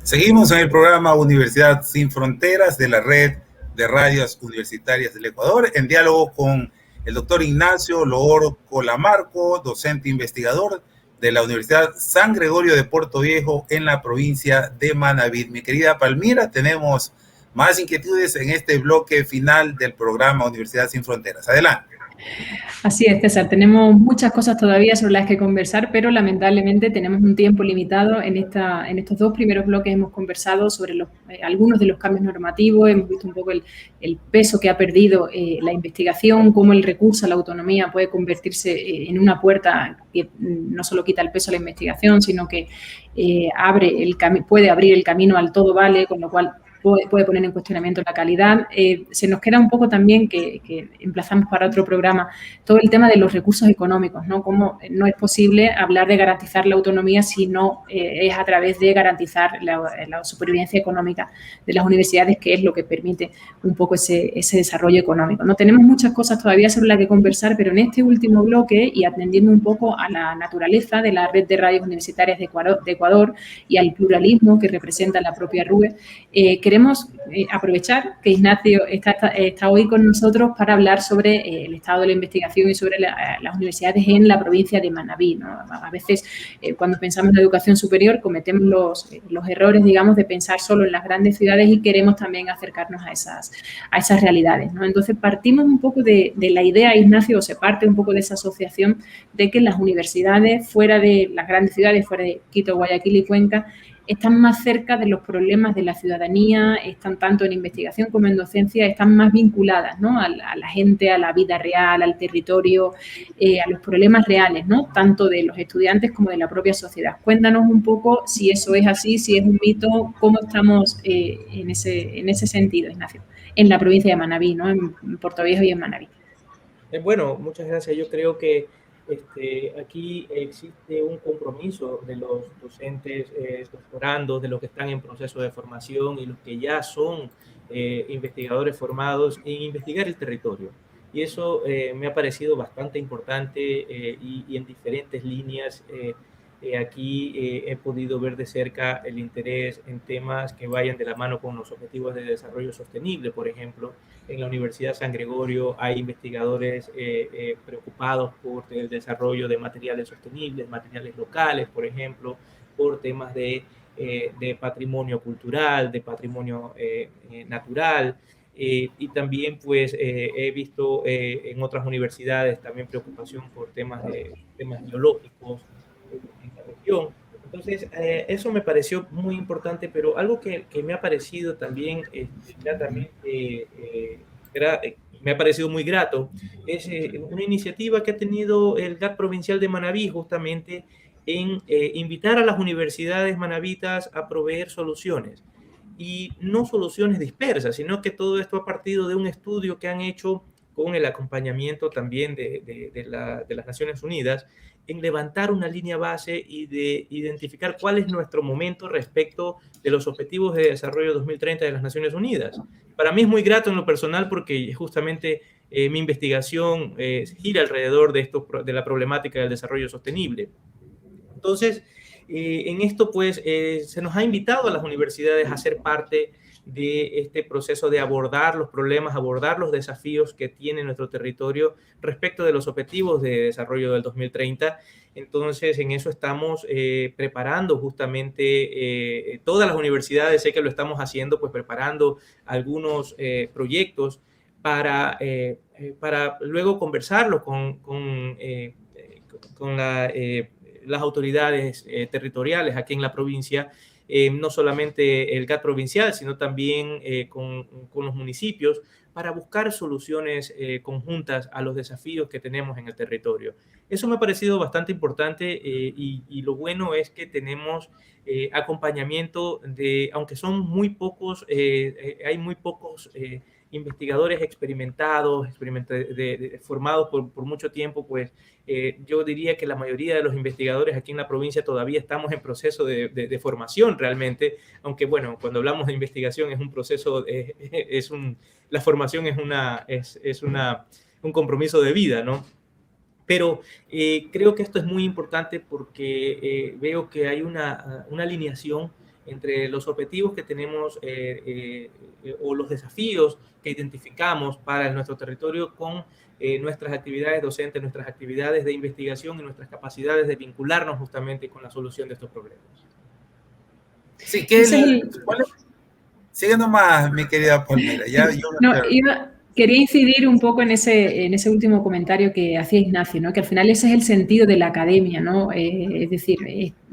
B: Seguimos en el programa Universidad Sin Fronteras de la Red de Radios Universitarias del Ecuador, en diálogo con el doctor Ignacio Loor Colamarco, docente investigador de la Universidad San Gregorio de Puerto Viejo en la provincia de Manabí. Mi querida Palmira, tenemos más inquietudes en este bloque final del programa Universidad Sin Fronteras. Adelante.
C: Así es, César. Tenemos muchas cosas todavía sobre las que conversar, pero lamentablemente tenemos un tiempo limitado. En estos dos primeros bloques hemos conversado sobre algunos de los cambios normativos, hemos visto un poco el peso que ha perdido la investigación, cómo el recurso a la autonomía puede convertirse en una puerta que no solo quita el peso a la investigación, sino que puede abrir el camino al todo vale, con lo cual puede poner en cuestionamiento la calidad. Se nos queda un poco también, que emplazamos para otro programa, todo el tema de los recursos económicos, ¿no? Cómo no es posible hablar de garantizar la autonomía si no es a través de garantizar la supervivencia económica de las universidades, que es lo que permite un poco ese desarrollo económico, ¿no? Tenemos muchas cosas todavía sobre las que conversar, pero en este último bloque, y atendiendo un poco a la naturaleza de la red de radios universitarias de Ecuador y al pluralismo que representa la propia RUE, queremos aprovechar que Ignacio está hoy con nosotros para hablar sobre el estado de la investigación y sobre las universidades en la provincia de Manabí, ¿no? A veces, cuando pensamos en la educación superior, cometemos los errores, digamos, de pensar solo en las grandes ciudades y queremos también acercarnos a esas realidades, ¿no? Entonces, partimos un poco de la idea, Ignacio, o se parte un poco de esa asociación de que las universidades fuera de las grandes ciudades, fuera de Quito, Guayaquil y Cuenca, están más cerca de los problemas de la ciudadanía, están tanto en investigación como en docencia, están más vinculadas, ¿no? a la gente, a la vida real, al territorio, a los problemas reales, ¿no? Tanto de los estudiantes como de la propia sociedad. Cuéntanos un poco si eso es así, si es un mito, cómo estamos en ese sentido, Ignacio, en la provincia de Manabí, ¿no? En Puerto Viejo y en Manabí.
D: Bueno, muchas gracias. Yo creo que aquí existe un compromiso de los docentes doctorandos, de los que están en proceso de formación y los que ya son investigadores formados en investigar el territorio. Y eso me ha parecido bastante importante y en diferentes líneas. Aquí he podido ver de cerca el interés en temas que vayan de la mano con los objetivos de desarrollo sostenible. Por ejemplo, en la Universidad San Gregorio hay investigadores preocupados por el desarrollo de materiales sostenibles, materiales locales, por ejemplo, por temas de patrimonio cultural, de patrimonio natural. Y también pues he visto en otras universidades también preocupación por temas biológicos en la región. Entonces, eso me pareció muy importante, pero algo que me ha parecido también me ha parecido muy grato es una iniciativa que ha tenido el GAT provincial de Manabí, justamente en invitar a las universidades manavitas a proveer soluciones. Y no soluciones dispersas, sino que todo esto ha partido de un estudio que han hecho con el acompañamiento también de las Naciones Unidas, en levantar una línea base y de identificar cuál es nuestro momento respecto de los objetivos de desarrollo 2030 de las Naciones Unidas. Para mí es muy grato en lo personal porque justamente mi investigación gira alrededor de la problemática del desarrollo sostenible. Entonces, en esto, pues, se nos ha invitado a las universidades a ser parte de este proceso de abordar los problemas, abordar los desafíos que tiene nuestro territorio respecto de los objetivos de desarrollo del 2030. Entonces, en eso estamos preparando justamente todas las universidades, sé que lo estamos haciendo, pues preparando algunos proyectos para luego conversarlo con las autoridades territoriales aquí en la provincia, no solamente el GAT provincial, sino también con los municipios, para buscar soluciones conjuntas a los desafíos que tenemos en el territorio. Eso me ha parecido bastante importante y lo bueno es que tenemos acompañamiento aunque son muy pocos, hay muy pocos investigadores experimentados, formados por mucho tiempo, pues yo diría que la mayoría de los investigadores aquí en la provincia todavía estamos en proceso de formación realmente, aunque bueno, cuando hablamos de investigación es un proceso, la formación es un compromiso de vida, ¿no? Pero creo que esto es muy importante porque veo que hay una alineación entre los objetivos que tenemos o los desafíos que identificamos para nuestro territorio con nuestras actividades docentes, nuestras actividades de investigación y nuestras capacidades de vincularnos justamente con la solución de estos problemas.
B: Sí, sigue nomás, mi querida Palmira.
C: Quería incidir un poco en ese último comentario que hacía Ignacio, ¿no? Que al final ese es el sentido de la academia, ¿no? Es decir,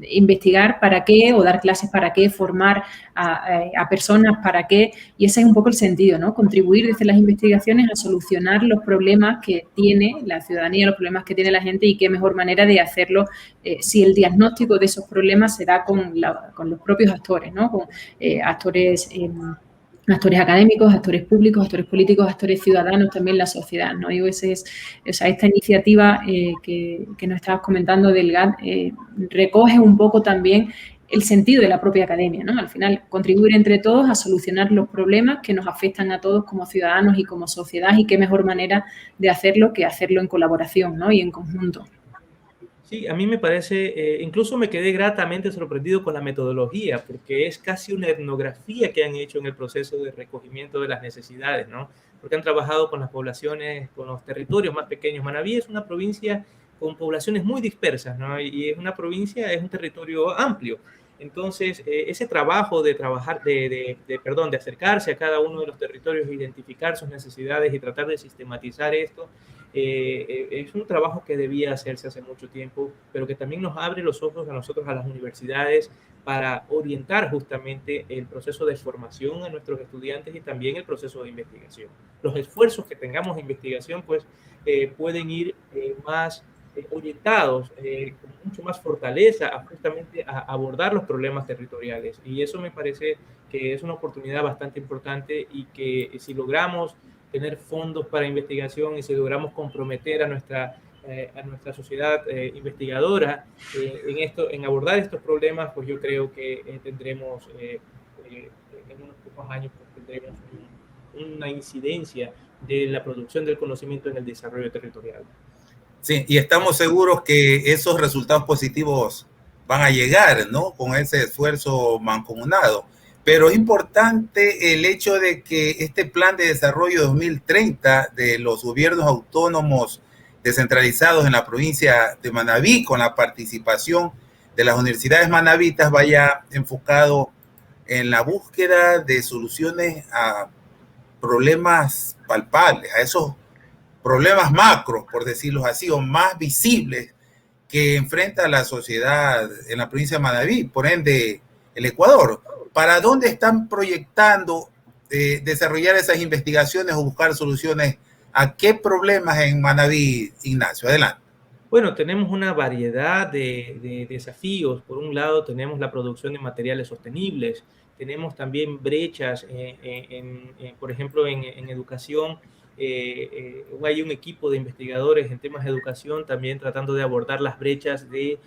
C: investigar para qué o dar clases para qué, formar a personas para qué, y ese es un poco el sentido, ¿no? Contribuir desde las investigaciones a solucionar los problemas que tiene la ciudadanía, los problemas que tiene la gente, y qué mejor manera de hacerlo si el diagnóstico de esos problemas se da con los propios actores, ¿no? Con actores académicos, actores públicos, actores políticos, actores ciudadanos, también la sociedad, ¿no? Digo, esta iniciativa que nos estabas comentando del GAT recoge un poco también el sentido de la propia academia, ¿no? Al final, contribuir entre todos a solucionar los problemas que nos afectan a todos como ciudadanos y como sociedad, y qué mejor manera de hacerlo que hacerlo en colaboración, ¿no? Y en conjunto.
D: Sí, a mí me parece, incluso me quedé gratamente sorprendido con la metodología, porque es casi una etnografía que han hecho en el proceso de recogimiento de las necesidades, ¿no? Porque han trabajado con las poblaciones, con los territorios más pequeños. Manabí es una provincia con poblaciones muy dispersas, ¿no? Y es una provincia, es un territorio amplio. Entonces, ese trabajo de acercarse a cada uno de los territorios, identificar sus necesidades y tratar de sistematizar esto, es un trabajo que debía hacerse hace mucho tiempo, pero que también nos abre los ojos a nosotros, a las universidades, para orientar justamente el proceso de formación a nuestros estudiantes y también el proceso de investigación. Los esfuerzos que tengamos de investigación, pues, pueden ir más orientados con mucho más fortaleza justamente a abordar los problemas territoriales. Y eso me parece que es una oportunidad bastante importante, y que si logramos tener fondos para investigación y si logramos comprometer a nuestra sociedad investigadora en abordar estos problemas, pues yo creo que tendremos en unos pocos años pues tendremos una incidencia de la producción del conocimiento en el desarrollo territorial.
B: Sí, y estamos seguros que esos resultados positivos van a llegar, ¿no? Con ese esfuerzo mancomunado. Pero es importante el hecho de que este plan de desarrollo 2030 de los gobiernos autónomos descentralizados en la provincia de Manabí, con la participación de las universidades manabitas, vaya enfocado en la búsqueda de soluciones a problemas palpables, a esos problemas macros, por decirlo así, o más visibles que enfrenta la sociedad en la provincia de Manabí, por ende el Ecuador. ¿Para dónde están proyectando desarrollar esas investigaciones o buscar soluciones a qué problemas en Manabí, Ignacio? Adelante.
D: Bueno, tenemos una variedad de desafíos. Por un lado, tenemos la producción de materiales sostenibles, tenemos también brechas, por ejemplo, en educación. Hay un equipo de investigadores en temas de educación también tratando de abordar las brechas de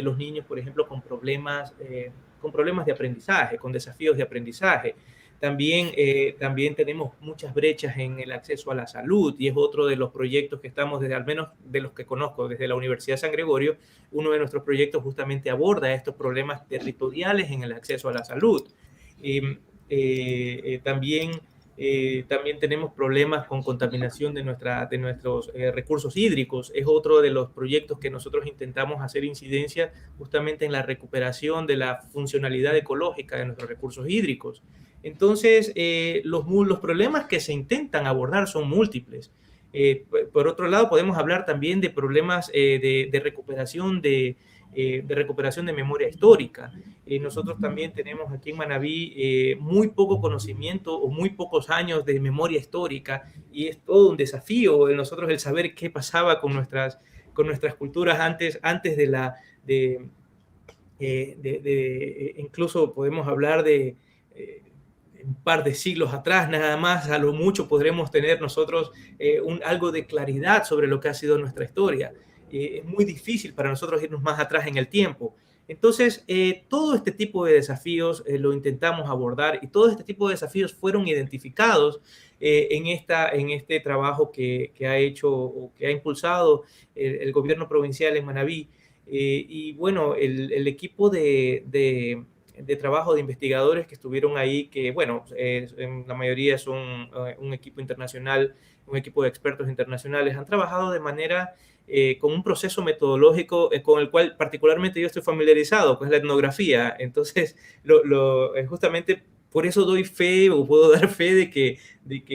D: los niños, por ejemplo, con problemas de aprendizaje, con desafíos de aprendizaje. También tenemos muchas brechas en el acceso a la salud y es otro de los proyectos que estamos, desde al menos de los que conozco, desde la Universidad de San Gregorio, uno de nuestros proyectos justamente aborda estos problemas territoriales en el acceso a la salud. También tenemos problemas con contaminación de nuestros recursos hídricos. Es otro de los proyectos que nosotros intentamos hacer incidencia justamente en la recuperación de la funcionalidad ecológica de nuestros recursos hídricos. Entonces, los problemas que se intentan abordar son múltiples. Por otro lado, podemos hablar también de problemas de recuperación de memoria histórica. Nosotros también tenemos aquí en Manabí muy poco conocimiento o muy pocos años de memoria histórica y es todo un desafío de nosotros el saber qué pasaba con nuestras culturas antes incluso podemos hablar de un par de siglos atrás, nada más, a lo mucho podremos tener nosotros algo de claridad sobre lo que ha sido nuestra historia. Es muy difícil para nosotros irnos más atrás en el tiempo. Entonces, todo este tipo de desafíos lo intentamos abordar y todo este tipo de desafíos fueron identificados en este trabajo que ha hecho o que ha impulsado el gobierno provincial en Manabí. Y bueno, el equipo de trabajo de investigadores que estuvieron ahí, que bueno, en la mayoría son un equipo internacional, un equipo de expertos internacionales, han trabajado de manera con un proceso metodológico con el cual particularmente yo estoy familiarizado, que es la etnografía. Entonces, justamente por eso doy fe o puedo dar fe de que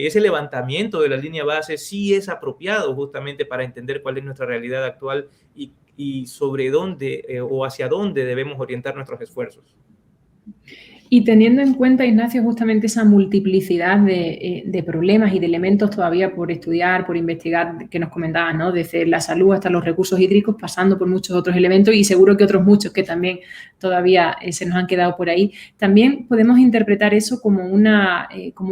D: ese levantamiento de la línea base sí es apropiado justamente para entender cuál es nuestra realidad actual y sobre dónde o hacia dónde debemos orientar nuestros esfuerzos.
C: Y teniendo en cuenta, Ignacio, justamente esa multiplicidad de problemas y de elementos todavía por estudiar, por investigar, que nos comentabas, ¿no? Desde la salud hasta los recursos hídricos, pasando por muchos otros elementos y seguro que otros muchos que también todavía se nos han quedado por ahí. También podemos interpretar eso como una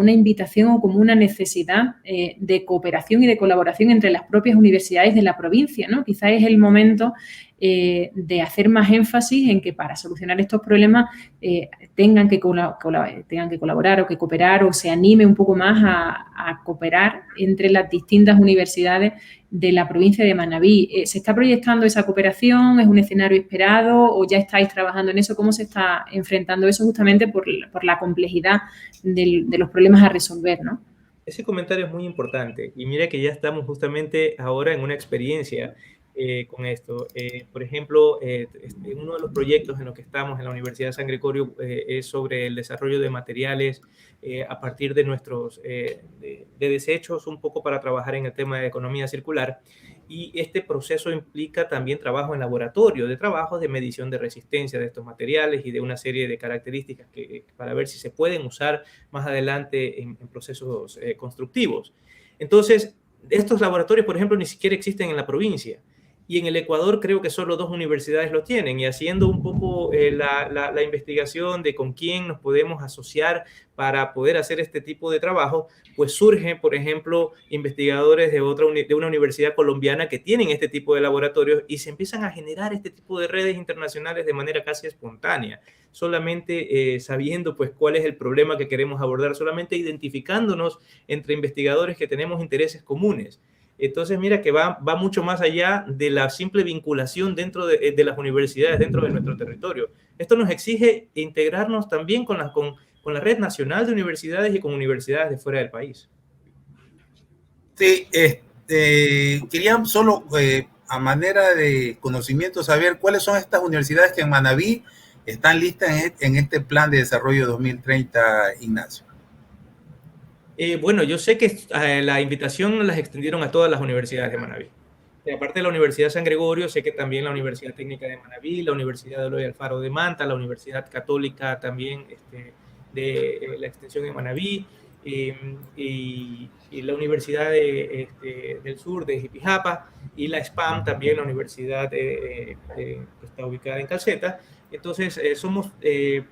C: invitación o como una necesidad de cooperación y de colaboración entre las propias universidades de la provincia, ¿no? Quizás es el momento de hacer más énfasis en que para solucionar estos problemas tengan que colaborar o que cooperar o se anime un poco más a cooperar entre las distintas universidades de la provincia de Manabí. ¿Se está proyectando esa cooperación? ¿Es un escenario esperado o ya estáis trabajando en eso? ¿Cómo se está enfrentando eso justamente por la complejidad de los problemas a resolver, ¿no?
D: Ese comentario es muy importante y mira que ya estamos justamente ahora en una experiencia con esto. Por ejemplo, uno de los proyectos en los que estamos en la Universidad de San Gregorio es sobre el desarrollo de materiales a partir de nuestros de desechos, un poco para trabajar en el tema de economía circular. Y este proceso implica también trabajo en laboratorio, de trabajos de medición de resistencia de estos materiales y de una serie de características para ver si se pueden usar más adelante en procesos constructivos. Entonces, estos laboratorios, por ejemplo, ni siquiera existen en la provincia. Y en el Ecuador creo que solo 2 universidades lo tienen. Y haciendo un poco la investigación de con quién nos podemos asociar para poder hacer este tipo de trabajo, pues surgen, por ejemplo, investigadores de una universidad colombiana que tienen este tipo de laboratorios y se empiezan a generar este tipo de redes internacionales de manera casi espontánea, solamente sabiendo pues cuál es el problema que queremos abordar, solamente identificándonos entre investigadores que tenemos intereses comunes. Entonces, mira que va mucho más allá de la simple vinculación dentro de las universidades, dentro de nuestro territorio. Esto nos exige integrarnos también con la red nacional de universidades y con universidades de fuera del país.
B: Sí, quería solo a manera de conocimiento saber cuáles son estas universidades que en Manabí están listas en este plan de desarrollo 2030, Ignacio.
D: Bueno, yo sé que la invitación las extendieron a todas las universidades de Manabí. Aparte de la Universidad de San Gregorio, sé que también la Universidad Técnica de Manabí, la Universidad de Eloy Alfaro de Manta, la Universidad Católica también de la extensión de Manabí, y la Universidad del Sur de Jipijapa, y la SPAM también, la universidad que está ubicada en Calceta. Entonces, somos,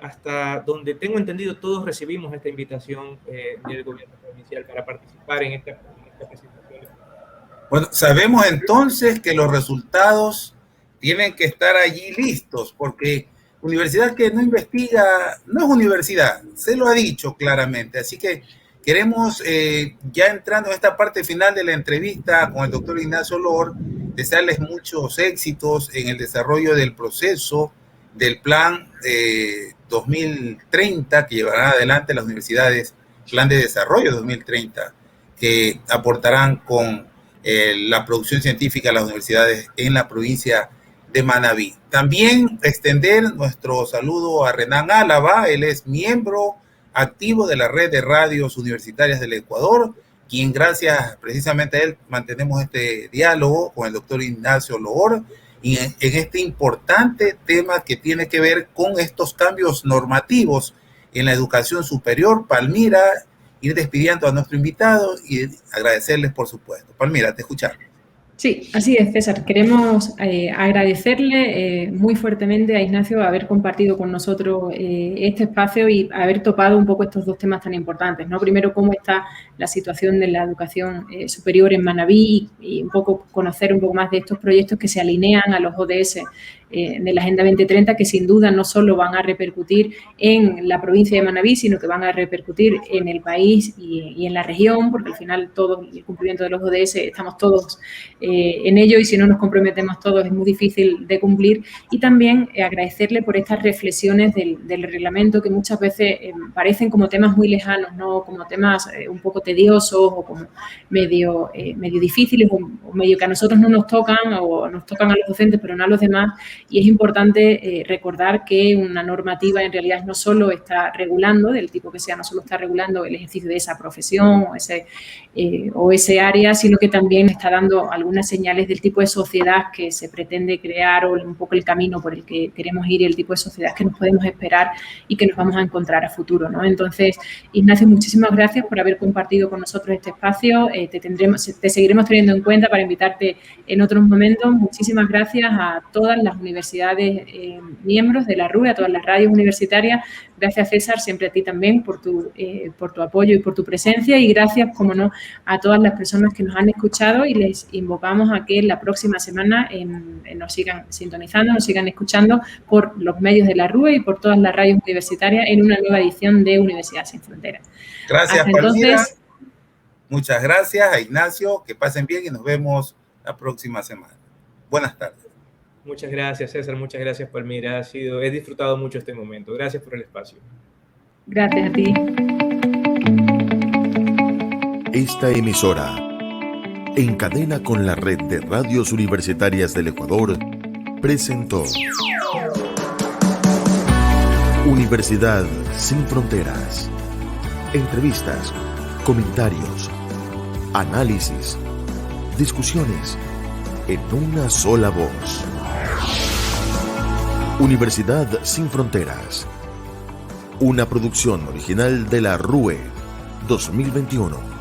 D: hasta donde tengo entendido, todos recibimos esta invitación del gobierno provincial para participar en esta presentación.
B: Bueno, sabemos entonces que los resultados tienen que estar allí listos, porque universidad que no investiga no es universidad, se lo ha dicho claramente. Así que queremos, ya entrando en esta parte final de la entrevista con el doctor Ignacio Loor, desearles muchos éxitos en el desarrollo del proceso del plan 2030 que llevarán adelante las universidades, plan de desarrollo 2030, que aportarán con la producción científica a las universidades en la provincia de Manabí. También extender nuestro saludo a Renan Álava, él es miembro activo de la red de radios universitarias del Ecuador, quien gracias precisamente a él mantenemos este diálogo con el doctor Ignacio Loor y en este importante tema que tiene que ver con estos cambios normativos en la educación superior. Palmira, ir despidiendo a nuestro invitado y agradecerles, por supuesto. Palmira, te escuchamos.
C: Sí, así es, César. Queremos agradecerle muy fuertemente a Ignacio haber compartido con nosotros este espacio y haber topado un poco estos dos temas tan importantes, ¿no? Primero, cómo está la situación de la educación superior en Manabí y un poco conocer un poco más de estos proyectos que se alinean a los ODS de la Agenda 2030, que sin duda no solo van a repercutir en la provincia de Manabí, sino que van a repercutir en el país y en la región, porque al final todo el cumplimiento de los ODS estamos todos en ello y si no nos comprometemos todos es muy difícil de cumplir. Y también agradecerle por estas reflexiones del reglamento que muchas veces parecen como temas muy lejanos, ¿no? Como temas un poco tediosos o como medio difíciles o medio que a nosotros no nos tocan o nos tocan a los docentes pero no a los demás. Y es importante recordar que una normativa en realidad no solo está regulando, del tipo que sea, no solo está regulando el ejercicio de esa profesión o ese área, sino que también está dando algunas señales del tipo de sociedad que se pretende crear o un poco el camino por el que queremos ir y el tipo de sociedad que nos podemos esperar y que nos vamos a encontrar a futuro, ¿no? Entonces, Ignacio, muchísimas gracias por haber compartido con nosotros este espacio. Te seguiremos teniendo en cuenta para invitarte en otros momentos. Muchísimas gracias a todas las universidades miembros de la RUE, a todas las radios universitarias. Gracias, César, siempre a ti también por tu apoyo y por tu presencia y gracias, como no, a todas las personas que nos han escuchado y les invocamos a que la próxima semana nos sigan sintonizando, nos sigan escuchando por los medios de la RUE y por todas las radios universitarias en una nueva edición de Universidad Sin Fronteras.
B: Gracias, Palmira. Muchas gracias a Ignacio, que pasen bien y nos vemos la próxima semana. Buenas tardes.
D: Muchas gracias, César. Muchas gracias, Palmira. He disfrutado mucho este momento. Gracias por el espacio.
C: Gracias a ti.
A: Esta emisora, en cadena con la red de radios universitarias del Ecuador, presentó Universidad Sin Fronteras. Entrevistas, comentarios, análisis, discusiones en una sola voz. Universidad Sin Fronteras, una producción original de la RUE 2021.